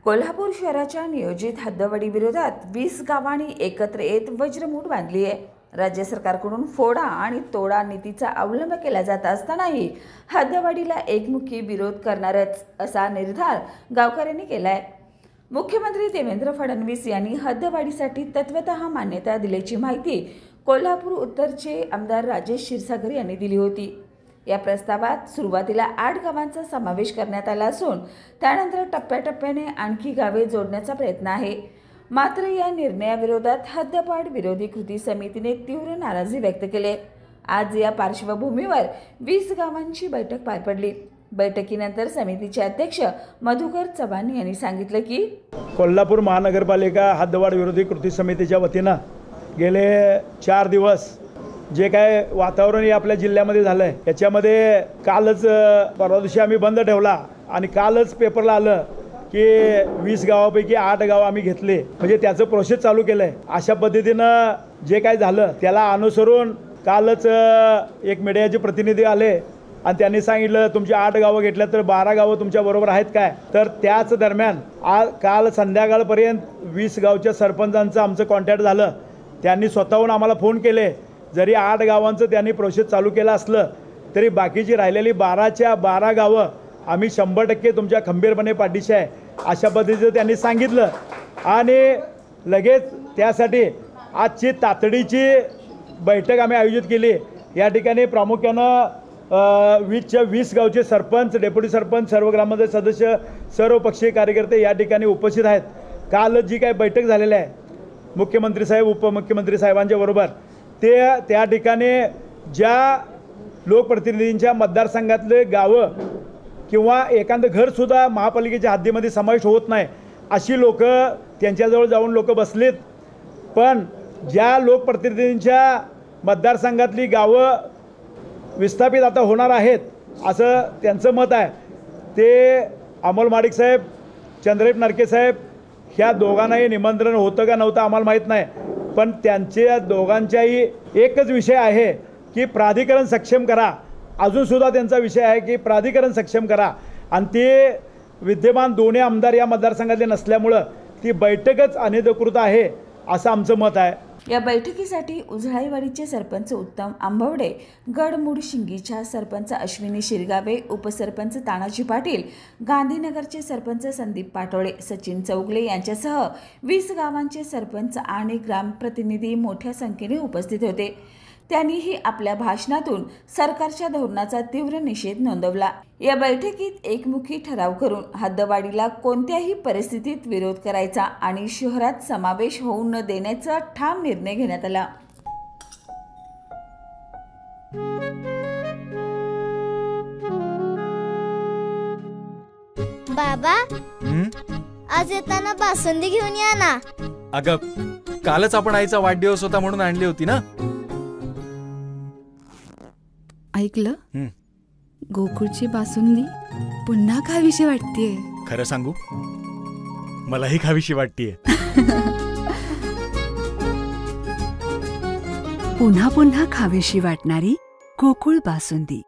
कोल्हापूर शहराच्या नियोजित हद्दवाढी विरोधात 20 गावांनी एकत्र येत वज्रमूठ बांधली आहे। राज्य सरकारकडून फोडा आणि तोडा नीतीचा अवलंब केला जात असतानाही हद्दवाढीला एकमुखी विरोध करणारच असा निर्धार गावकऱ्यांनी केलाय। मुख्यमंत्री देवेंद्र फडणवीस यांनी हद्दवाढीसाठी तत्वतः मान्यता दिल्याची माहिती कोल्हापूर उत्तरचे आमदार राजेश क्षीरसागर यांनी दिली होती। या प्रस्तावात सुरुवातीला 8 गावांचा समावेश करण्यात आला असून त्यानंतर टप्प्याटप्प्याने आणखी गावे जोडण्याचा प्रयत्न आहे। मात्र या निर्णयाविरोधात हद्दवाढ विरोधी कृती समितीने तीव्र नाराजी व्यक्त केली। आज या पार्श्वभूमीवर 20 गावांची बैठक पार पडली। बैठकीनंतर समितीचे अध्यक्ष मधुकर चव्हाण यांनी सांगितलं की कोल्हापूर महानगरपालिका हद्दवाढ विरोधी कृती समितीच्या वतीने गेले 4 दिवस जे काय वातावरण आपल्या जिल्ह्यामध्ये झालं आहे याच्यामध्ये कालच परवा दिवशी आम्ही बंद ठेवला आणि कालच पेपरला आलं की 20 गावापैकी 8 गाव आम्ही घेतले, म्हणजे त्याचं प्रोसेस चालू केलं आहे। अशा पद्धतीनं जे काय झालं त्याला अनुसरून कालच एक मीडियाचे प्रतिनिधी आले आणि त्यांनी सांगितलं तुमची 8 गावं घेतल्या तर 12 गावं तुमच्या बरोबर आहेत काय। तर त्याच दरम्यान काल संध्याकाळपर्यंत 20 गावच्या सरपंचांचं आमचं कॉन्टॅक्ट झालं। त्यांनी स्वतःहून आम्हाला फोन केले। जरी 8 गावांचं त्यांनी प्रोसेस चालू केलं असलं तरी बाकीची राहिलेली 12च्या 12 गावं आम्ही 100% तुमच्या खंबीरपणे पाठीशी आहे अशा पद्धतीचं त्यांनी सांगितलं। आणि लगेच त्यासाठी आजची तातडीची बैठक आम्ही आयोजित केली। या ठिकाणी प्रामुख्यानं 20च्या 20 गावचे सरपंच, डेप्युटी सरपंच, सर्व ग्रामपंचायत सदस्य, सर्व पक्षीय कार्यकर्ते या ठिकाणी उपस्थित आहेत। काल जी काही बैठक झालेली आहे मुख्यमंत्री साहेब, उपमुख्यमंत्री साहेबांच्या बरोबर, त्या ठिकाणी ज्या लोकप्रतिनिधींच्या मतदारसंघातले गावं किंवा एखादं घरसुद्धा महापालिकेच्या हद्दीमध्ये समावेश होत नाही अशी लोक त्यांच्याजवळ जाऊन लोक बसलीत। पण ज्या लोकप्रतिनिधींच्या मतदारसंघातली गावं विस्थापित आता होणार आहेत असं त्यांचं मत आहे, ते अमोल माडिक साहेब, चंद्रदीप नरके साहेब ह्या दोघांनाही निमंत्रण होतं का नव्हतं आम्हाला माहीत नाही, पण त्यांच्या दोघांच्याही एकच विषय आहे की प्राधिकरण सक्षम करा। अजूनसुद्धा त्यांचा विषय आहे की प्राधिकरण सक्षम करा आणि ते विद्यमान दोन्ही आमदार या मतदारसंघातले नसल्यामुळं ती बैठकच अनधिकृत आहे असं आमचं मत आहे। या बैठकीसाठी उजळाईवाडीचे सरपंच उत्तम आंबवडे, गडमुडशिंगीच्या सरपंच अश्विनी शिरगावे, उपसरपंच तानाजी पाटील, गांधीनगरचे सरपंच संदीप पाटोळे, सचिन चौगले यांच्यासह 20 गावांचे सरपंच आणि ग्रामप्रतिनिधी मोठ्या संख्येने उपस्थित होते। त्यांनीही आपल्या भाषणातून सरकारच्या धोरणाचा तीव्र निषेध नोंदवला। या बैठकीत एकमुखी ठराव करून हद्दवाढीला कोणत्याही परिस्थितीत विरोध करायचा आणि शहरात समावेश होऊ न देण्याचा ठाम निर्णय घेण्यात आला। बाबा, आज येताना बासुंदी घेऊन या ना। अगं, कालच आपण आईचा वाढदिवस होता म्हणून आणली होती ना। ऐकलं, गोकुळची बासुंदी पुन्हा खावीशी वाटतेय। खरं सांगू, मलाही खावीशी वाटतेय। पुन्हा पुन्हा खावीशी वाटणारी गोकुळ बासुंदी।